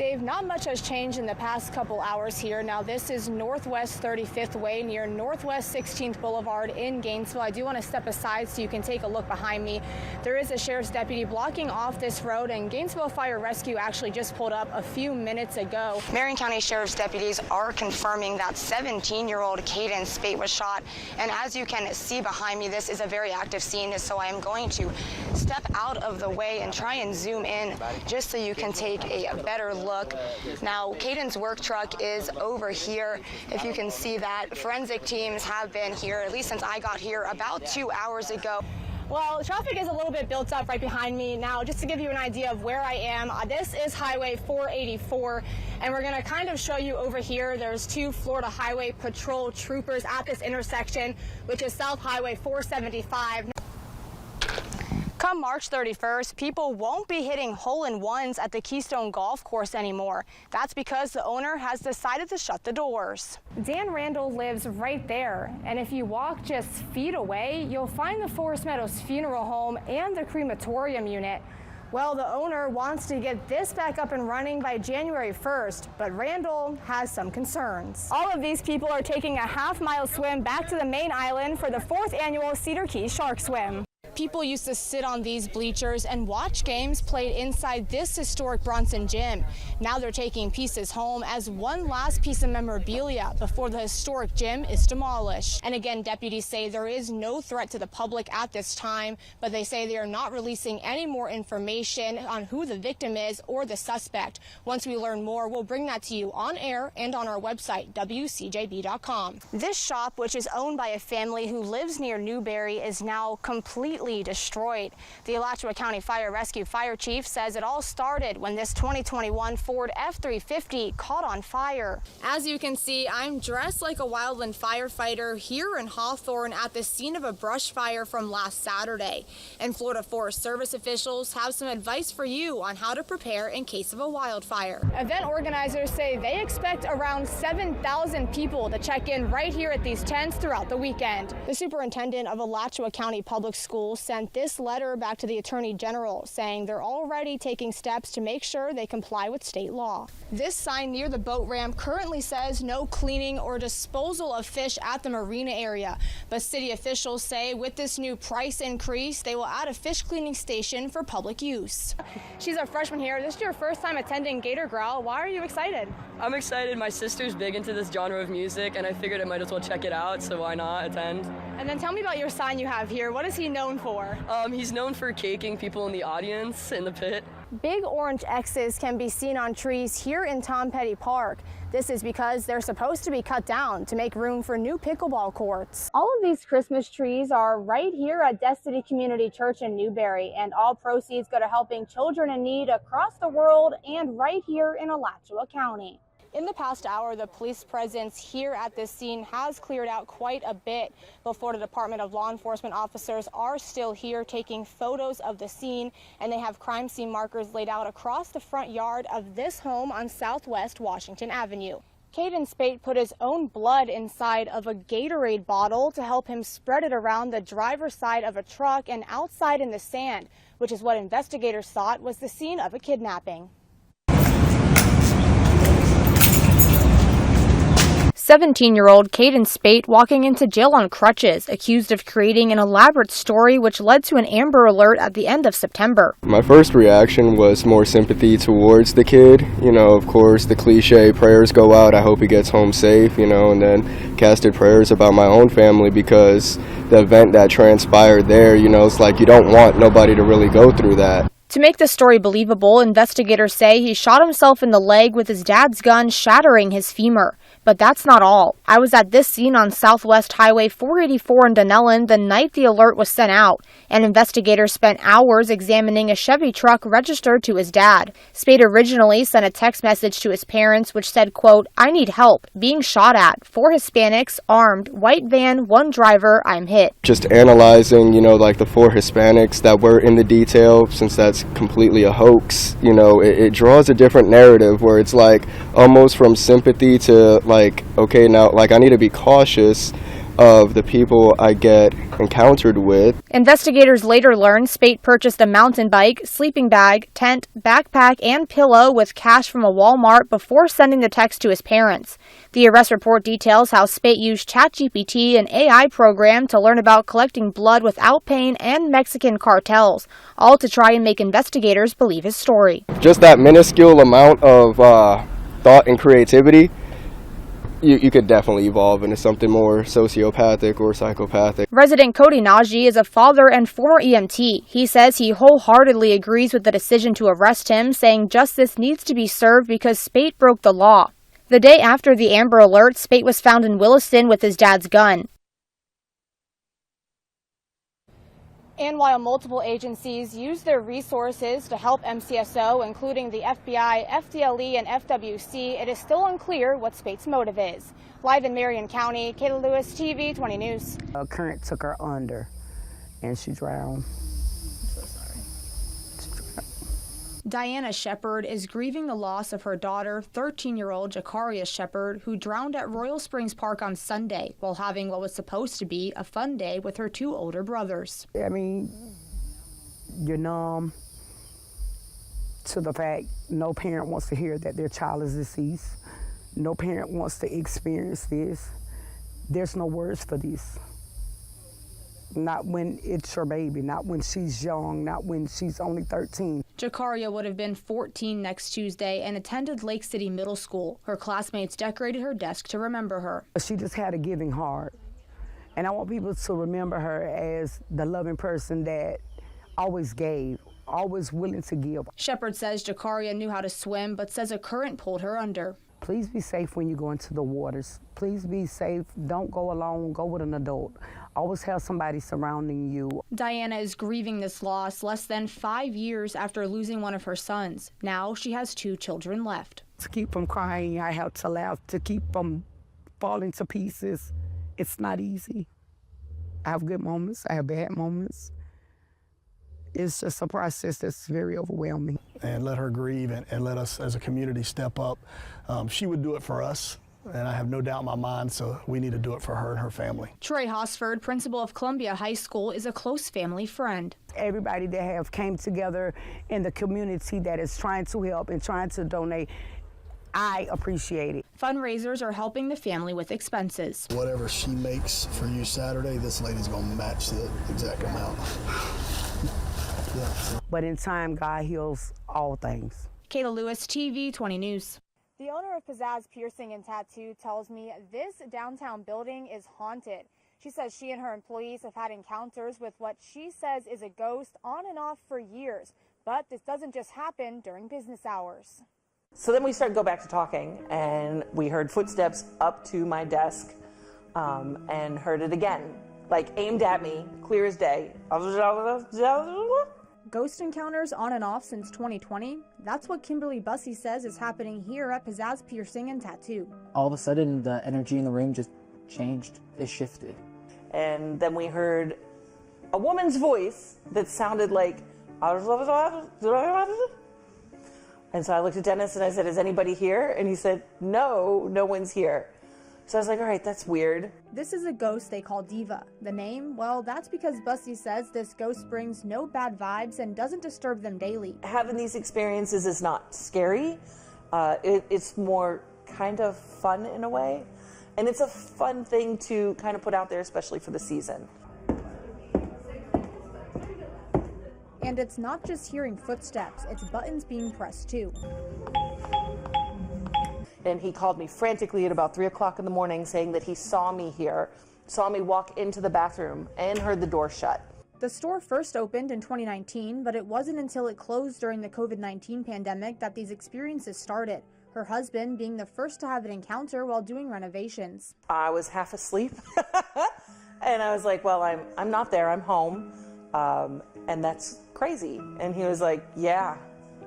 Dave, not much has changed in the past couple hours here. Now, this is Northwest 35th Way near Northwest 16th Boulevard in Gainesville. I do want to step aside so you can take a look behind me. There is a sheriff's deputy blocking off this road, and Gainesville Fire Rescue actually just pulled up a few minutes ago. Marion County Sheriff's deputies are confirming that 17-year-old Caden Spate was shot. And as you can see behind me, this is a very active scene, so I am going to step out of the way and try and zoom in just so you can take a better look. Now, Caden's work truck is over here. If you can see that, forensic teams have been here, at least since I got here about 2 hours ago. Well, traffic is a little bit built up right behind me. Now, just to give you an idea of where I am, this is Highway 484, and we're going to kind of show you over here. There's two Florida Highway Patrol troopers at this intersection, which is South Highway 475. Come March 31st, people won't be hitting hole-in-ones at the Keystone Golf Course anymore. That's because the owner has decided to shut the doors. Dan Randall lives right there, and if you walk just feet away, you'll find the Forest Meadows Funeral Home and the crematorium unit. Well, the owner wants to get this back up and running by January 1st, but Randall has some concerns. All of these people are taking a half-mile swim back to the main island for the 4th annual Cedar Key Shark Swim. People used to sit on these bleachers and watch games played inside this historic Bronson gym. Now they're taking pieces home as one last piece of memorabilia before the historic gym is demolished. And again, deputies say there is no threat to the public at this time, but they say they are not releasing any more information on who the victim is or the suspect. Once we learn more, we'll bring that to you on air and on our website, WCJB.com. This shop, which is owned by a family who lives near Newberry, is now completely destroyed. The Alachua County Fire Rescue Fire Chief says it all started when this 2021 Ford F-350 caught on fire. As you can see, I'm dressed like a wildland firefighter here in Hawthorne at the scene of a brush fire from last Saturday. And Florida Forest Service officials have some advice for you on how to prepare in case of a wildfire. Event organizers say they expect around 7,000 people to check in right here at these tents throughout the weekend. The superintendent of Alachua County Public Schools sent this letter back to the Attorney General saying they're already taking steps to make sure they comply with state law. This sign near the boat ramp currently says no cleaning or disposal of fish at the marina area, but city officials say with this new price increase, they will add a fish cleaning station for public use. She's a freshman here. This is your first time attending Gator Growl. Why are you excited? I'm excited. My sister's big into this genre of music, and I figured I might as well check it out, so why not attend? And then tell me about your sign you have here. What is he known for? He's known for caking people in the audience in the pit. Big orange X's can be seen on trees here in Tom Petty Park. This is because they're supposed to be cut down to make room for new pickleball courts. All of these Christmas trees are right here at Destiny Community Church in Newberry, and all proceeds go to helping children in need across the world and right here in Alachua County. In the past hour, the police presence here at this scene has cleared out quite a bit. The Florida Department of Law Enforcement officers are still here taking photos of the scene, and they have crime scene markers laid out across the front yard of this home on Southwest Washington Avenue. Caden Spate put his own blood inside of a Gatorade bottle to help him spread it around the driver's side of a truck and outside in the sand, which is what investigators thought was the scene of a kidnapping. 17-year-old Caden Spate walking into jail on crutches, accused of creating an elaborate story which led to an Amber Alert at the end of September. My first reaction was more sympathy towards the kid. You know, of course, the cliche prayers go out, I hope he gets home safe, you know, and then casted prayers about my own family because the event that transpired there, you know, it's like you don't want nobody to really go through that. To make the story believable, investigators say he shot himself in the leg with his dad's gun, shattering his femur. But that's not all. I was at this scene on Southwest Highway 484 in Dunellen the night the alert was sent out, and investigators spent hours examining a Chevy truck registered to his dad. Spade originally sent a text message to his parents which said, quote, "I need help. Being shot at. 4 Hispanics, armed, white van, 1 driver, I'm hit." Just analyzing, you know, like the 4 Hispanics that were in the detail, since that's completely a hoax, you know, it draws a different narrative where it's like almost from sympathy to like, okay, now like I need to be cautious of the people I get encountered with. Investigators later learned Spate purchased a mountain bike, sleeping bag, tent, backpack, and pillow with cash from a Walmart before sending the text to his parents. The arrest report details how Spate used ChatGPT, an AI program, to learn about collecting blood without pain and Mexican cartels, all to try and make investigators believe his story. Just that minuscule amount of thought and creativity, you could definitely evolve into something more sociopathic or psychopathic. Resident Cody Najee is a father and former EMT. He says he wholeheartedly agrees with the decision to arrest him, saying justice needs to be served because Spate broke the law. The day after the Amber Alert, Spate was found in Williston with his dad's gun. And while multiple agencies use their resources to help MCSO, including the FBI, FDLE, and FWC, it is still unclear what Spate's motive is. Live in Marion County, Kayla Lewis, TV 20 News. A current took her under, and she drowned. Diana Shepard is grieving the loss of her daughter, 13-year-old Jakaria Shepard, who drowned at Royal Springs Park on Sunday while having what was supposed to be a fun day with her two older brothers. I mean, you're numb to the fact no parent wants to hear that their child is deceased. No parent wants to experience this. There's no words for this. Not when it's your baby, not when she's young, not when she's only 13. Jakaria would have been 14 next Tuesday and attended Lake City Middle School. Her classmates decorated her desk to remember her. She just had a giving heart. And I want people to remember her as the loving person that always gave, always willing to give. Shepard says Jakaria knew how to swim, but says a current pulled her under. Please be safe when you go into the waters. Please be safe. Don't go alone. Go with an adult. Always have somebody surrounding you. Diana is grieving this loss less than 5 years after losing one of her sons. Now she has 2 children left. To keep from crying, I have to laugh. To keep from falling to pieces, it's not easy. I have good moments. I have bad moments. It's just a process that's very overwhelming. And let her grieve and let us as a community step up. She would do it for us, and I have no doubt in my mind, so we need to do it for her and her family. Troy Hosford, principal of Columbia High School, is a close family friend. Everybody that have came together in the community that is trying to help and trying to donate, I appreciate it. Fundraisers are helping the family with expenses. Whatever she makes for you Saturday, this lady's going to match the exact amount. Yeah. But in time, God heals all things. Kayla Lewis, TV 20 News. The owner of Pizzazz Piercing and Tattoo tells me this downtown building is haunted. She says she and her employees have had encounters with what she says is a ghost on and off for years. But this doesn't just happen during business hours. So then we started to go back to talking, and we heard footsteps up to my desk and heard it again, like aimed at me, clear as day. Ghost encounters on and off since 2020. That's what Kimberly Bussey says is happening here at Pizzazz Piercing and Tattoo. All of a sudden, the energy in the room just changed. It shifted. And then we heard a woman's voice that sounded like, and so I looked at Dennis and I said, is anybody here? And he said, no, no one's here. So I was like, all right, that's weird. This is a ghost they call Diva. The name? Well, that's because Bussey says this ghost brings no bad vibes and doesn't disturb them daily. Having these experiences is not scary. It's more kind of fun in a way. And it's a fun thing to kind of put out there, especially for the season. And it's not just hearing footsteps, it's buttons being pressed too. And he called me frantically at about 3 o'clock in the morning saying that he saw me here, saw me walk into the bathroom and heard the door shut. The store first opened in 2019, but it wasn't until it closed during the COVID-19 pandemic that these experiences started. Her husband being the first to have an encounter while doing renovations. I was half asleep and I was like, well, I'm not there, I'm home. And that's crazy. And he was like, yeah,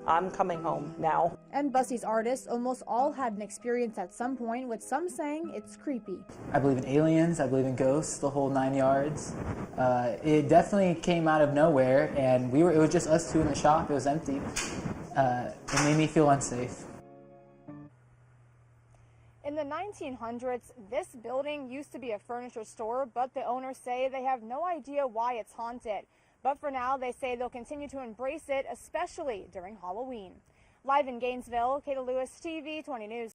I'm coming home now. And Bussey's artists almost all had an experience at some point, with some saying it's creepy. I believe in aliens, I believe in ghosts, the whole 9 yards. It definitely came out of nowhere, and it was just us two in the shop. It was empty. It made me feel unsafe. In the 1900s, this building used to be a furniture store, but the owners say they have no idea why it's haunted. But for now, they say they'll continue to embrace it, especially during Halloween. Live in Gainesville, Kayla Lewis, TV 20 News.